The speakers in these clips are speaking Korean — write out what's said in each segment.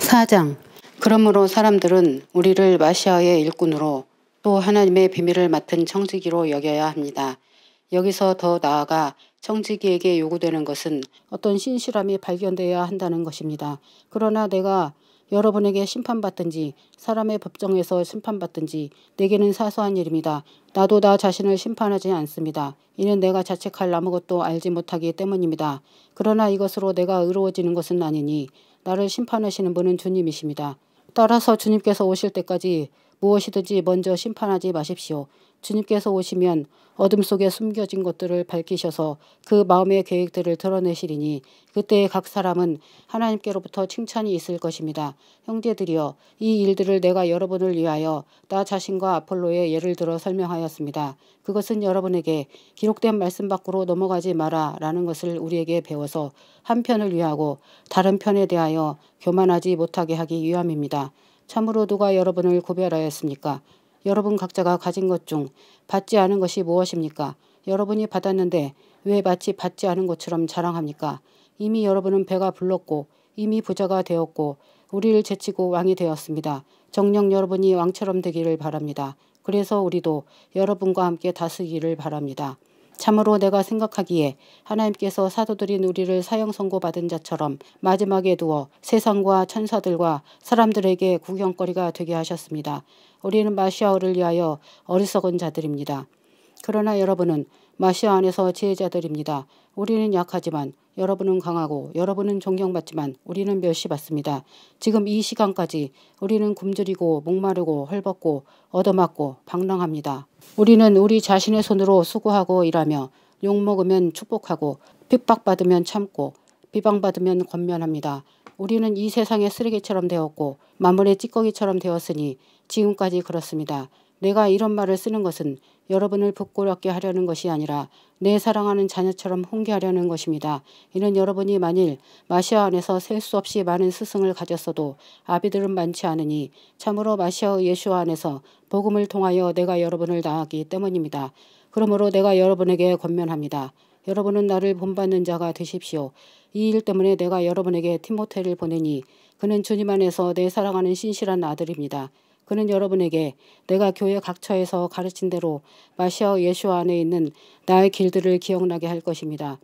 4장. 그러므로 사람들은 우리를 마시아의 일꾼으로 또 하나님의 비밀을 맡은 청지기로 여겨야 합니다. 여기서 더 나아가 청지기에게 요구되는 것은 어떤 신실함이 발견되어야 한다는 것입니다. 그러나 내가 여러분에게 심판받든지 사람의 법정에서 심판받든지 내게는 사소한 일입니다. 나도 나 자신을 심판하지 않습니다. 이는 내가 자책할 아무것도 알지 못하기 때문입니다. 그러나 이것으로 내가 의로워지는 것은 아니니 나를 심판하시는 분은 주님이십니다. 따라서 주님께서 오실 때까지 무엇이든지 먼저 심판하지 마십시오. 주님께서 오시면 어둠 속에 숨겨진 것들을 밝히셔서 그 마음의 계획들을 드러내시리니 그때 각 사람은 하나님께로부터 칭찬이 있을 것입니다. 형제들이여, 이 일들을 내가 여러분을 위하여 나 자신과 아폴로의 예를 들어 설명하였습니다. 그것은 여러분에게 기록된 말씀 밖으로 넘어가지 마라 라는 것을 우리에게 배워서 한 편을 위하고 다른 편에 대하여 교만하지 못하게 하기 위함입니다. 참으로 누가 여러분을 구별하였습니까? 여러분 각자가 가진 것 중 받지 않은 것이 무엇입니까? 여러분이 받았는데 왜 마치 받지 않은 것처럼 자랑합니까? 이미 여러분은 배가 불렀고 이미 부자가 되었고 우리를 제치고 왕이 되었습니다. 정녕 여러분이 왕처럼 되기를 바랍니다. 그래서 우리도 여러분과 함께 다스리기를 바랍니다. 참으로 내가 생각하기에 하나님께서 사도들인 우리를 사형 선고받은 자처럼 마지막에 두어 세상과 천사들과 사람들에게 구경거리가 되게 하셨습니다. 우리는 마시아를 위하여 어리석은 자들입니다. 그러나 여러분은 마시아 안에서 지혜자들입니다. 우리는 약하지만 여러분은 강하고 여러분은 존경받지만 우리는 멸시받습니다. 지금 이 시간까지 우리는 굶주리고 목마르고 헐벗고 얻어맞고 방랑합니다. 우리는 우리 자신의 손으로 수고하고 일하며 욕먹으면 축복하고 핍박받으면 참고 비방받으면 권면합니다. 우리는 이 세상의 쓰레기처럼 되었고 만물의 찌꺼기처럼 되었으니 지금까지 그렇습니다. 내가 이런 말을 쓰는 것은 여러분을 부끄럽게 하려는 것이 아니라 내 사랑하는 자녀처럼 훈계하려는 것입니다. 이는 여러분이 만일 마시아 안에서 셀 수 없이 많은 스승을 가졌어도 아비들은 많지 않으니 참으로 마시아의 예수와 안에서 복음을 통하여 내가 여러분을 낳았기 때문입니다. 그러므로 내가 여러분에게 권면합니다. 여러분은 나를 본받는 자가 되십시오. 이 일 때문에 내가 여러분에게 디모데를 보내니 그는 주님 안에서 내 사랑하는 신실한 아들입니다. 그는 여러분에게 내가 교회 각처에서 가르친 대로 마시아 예수 안에 있는 나의 길들을 기억나게 할 것입니다.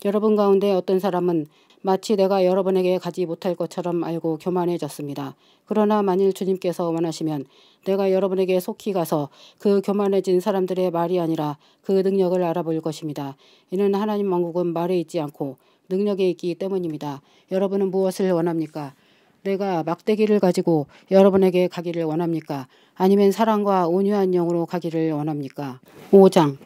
여러분 가운데 어떤 사람은 마치 내가 여러분에게 가지 못할 것처럼 알고 교만해졌습니다. 그러나 만일 주님께서 원하시면 내가 여러분에게 속히 가서 그 교만해진 사람들의 말이 아니라 그 능력을 알아볼 것입니다. 이는 하나님 왕국은 말에 있지 않고 능력에 있기 때문입니다. 여러분은 무엇을 원합니까? 내가 막대기를 가지고 여러분에게 가기를 원합니까? 아니면 사랑과 온유한 영으로 가기를 원합니까? 5장.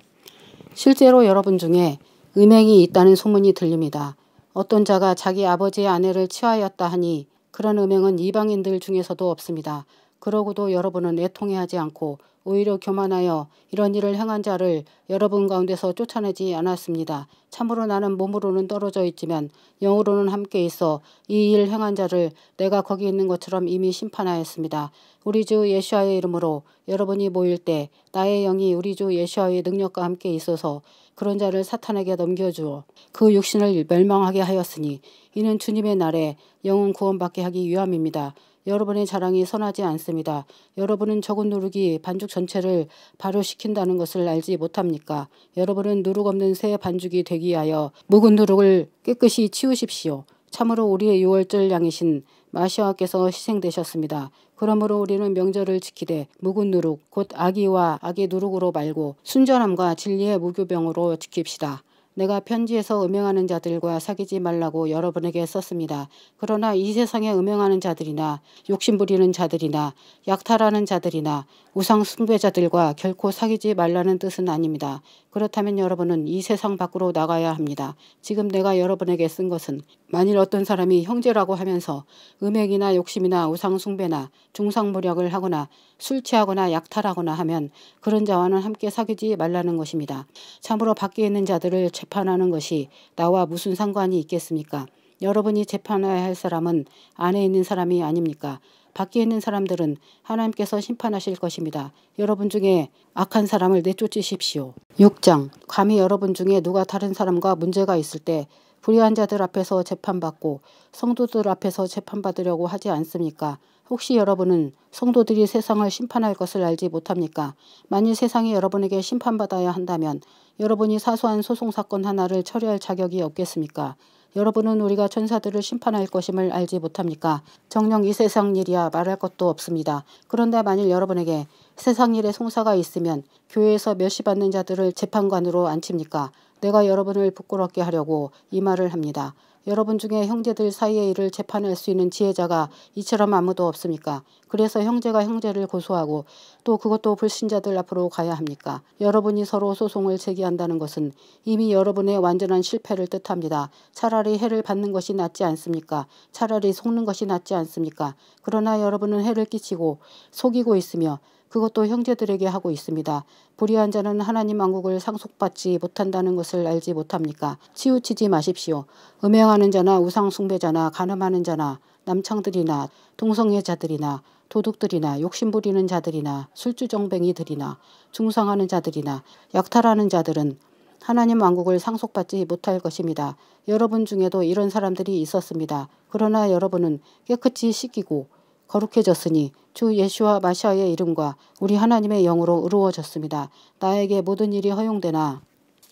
실제로 여러분 중에 음행이 있다는 소문이 들립니다. 어떤 자가 자기 아버지의 아내를 취하였다 하니 그런 음행은 이방인들 중에서도 없습니다. 그러고도 여러분은 애통해하지 않고 오히려 교만하여 이런 일을 행한 자를 여러분 가운데서 쫓아내지 않았습니다. 참으로 나는 몸으로는 떨어져 있지만 영으로는 함께 있어 이 일 행한 자를 내가 거기 있는 것처럼 이미 심판하였습니다. 우리 주 예수와의 이름으로 여러분이 모일 때 나의 영이 우리 주 예수와의 능력과 함께 있어서 그런 자를 사탄에게 넘겨주어 그 육신을 멸망하게 하였으니 이는 주님의 날에 영혼 구원받게 하기 위함입니다. 여러분의 자랑이 선하지 않습니다. 여러분은 적은 누룩이 반죽 전체를 발효시킨다는 것을 알지 못합니까? 여러분은 누룩 없는 새 반죽이 되기 위하여 묵은 누룩을 깨끗이 치우십시오. 참으로 우리의 유월절 양이신 마시아께서 희생되셨습니다. 그러므로 우리는 명절을 지키되 묵은 누룩 곧 악의와 악의 누룩으로 말고 순전함과 진리의 무교병으로 지킵시다. 내가 편지에서 음행하는 자들과 사귀지 말라고 여러분에게 썼습니다. 그러나 이 세상에 음행하는 자들이나 욕심부리는 자들이나 약탈하는 자들이나 우상 숭배자들과 결코 사귀지 말라는 뜻은 아닙니다. 그렇다면 여러분은 이 세상 밖으로 나가야 합니다. 지금 내가 여러분에게 쓴 것은 만일 어떤 사람이 형제라고 하면서 음행이나 욕심이나 우상 숭배나 중상모략을 하거나 술 취하거나 약탈하거나 하면 그런 자와는 함께 사귀지 말라는 것입니다. 참으로 밖에 있는 자들을 재판하는 것이 나와 무슨 상관이 있겠습니까? 여러분이 재판해야 할 사람은 안에 있는 사람이 아닙니까? 밖에 있는 사람들은 하나님께서 심판하실 것입니다. 여러분 중에 악한 사람을 내쫓으십시오. 6장. 감히 여러분 중에 누가 다른 사람과 문제가 있을 때 불의한 자들 앞에서 재판받고 성도들 앞에서 재판받으려고 하지 않습니까? 혹시 여러분은 성도들이 세상을 심판할 것을 알지 못합니까? 만일 세상이 여러분에게 심판받아야 한다면 여러분이 사소한 소송사건 하나를 처리할 자격이 없겠습니까? 여러분은 우리가 천사들을 심판할 것임을 알지 못합니까? 정녕 이 세상 일이야 말할 것도 없습니다. 그런데 만일 여러분에게 세상 일에 송사가 있으면 교회에서 멸시받는 자들을 재판관으로 앉힙니까? 내가 여러분을 부끄럽게 하려고 이 말을 합니다. 여러분 중에 형제들 사이의 일을 재판할 수 있는 지혜자가 이처럼 아무도 없습니까? 그래서 형제가 형제를 고소하고 또 그것도 불신자들 앞으로 가야 합니까? 여러분이 서로 소송을 제기한다는 것은 이미 여러분의 완전한 실패를 뜻합니다. 차라리 해를 받는 것이 낫지 않습니까? 차라리 속는 것이 낫지 않습니까? 그러나 여러분은 해를 끼치고 속이고 있으며 그것도 형제들에게 하고 있습니다. 불의한 자는 하나님 왕국을 상속받지 못한다는 것을 알지 못합니까? 치우치지 마십시오. 음행하는 자나 우상 숭배자나 간음하는 자나 남창들이나 동성애자들이나 도둑들이나 욕심부리는 자들이나 술주정뱅이들이나 중상하는 자들이나 약탈하는 자들은 하나님 왕국을 상속받지 못할 것입니다. 여러분 중에도 이런 사람들이 있었습니다. 그러나 여러분은 깨끗이 씻기고 거룩해졌으니 주 예수와 마시아의 이름과 우리 하나님의 영으로 의로워졌습니다. 나에게 모든 일이 허용되나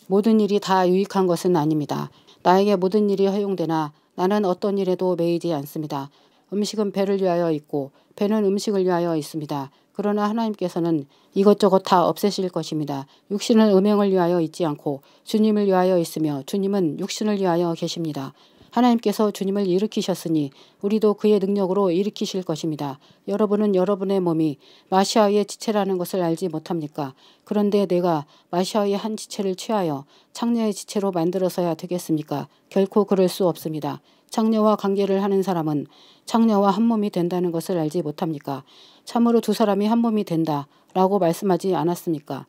모든 일이 다 유익한 것은 아닙니다. 나에게 모든 일이 허용되나 나는 어떤 일에도 매이지 않습니다. 음식은 배를 위하여 있고 배는 음식을 위하여 있습니다. 그러나 하나님께서는 이것저것 다 없애실 것입니다. 육신은 음행을 위하여 있지 않고 주님을 위하여 있으며 주님은 육신을 위하여 계십니다. 하나님께서 주님을 일으키셨으니 우리도 그의 능력으로 일으키실 것입니다. 여러분은 여러분의 몸이 마시아의 지체라는 것을 알지 못합니까? 그런데 내가 마시아의 한 지체를 취하여 창녀의 지체로 만들어서야 되겠습니까? 결코 그럴 수 없습니다. 창녀와 관계를 하는 사람은 창녀와 한 몸이 된다는 것을 알지 못합니까? 참으로 두 사람이 한 몸이 된다 라고 말씀하지 않았습니까?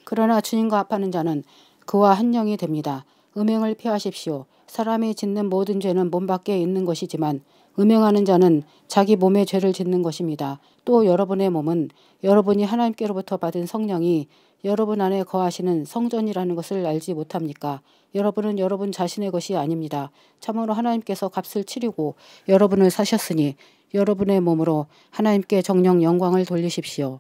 그러나 주님과 합하는 자는 그와 한 영이 됩니다. 음행을 피하십시오. 사람이 짓는 모든 죄는 몸 밖에 있는 것이지만 음행하는 자는 자기 몸에 죄를 짓는 것입니다. 또 여러분의 몸은 여러분이 하나님께로부터 받은 성령이 여러분 안에 거하시는 성전이라는 것을 알지 못합니까? 여러분은 여러분 자신의 것이 아닙니다. 참으로 하나님께서 값을 치르고 여러분을 사셨으니 여러분의 몸으로 하나님께 정령 영광을 돌리십시오.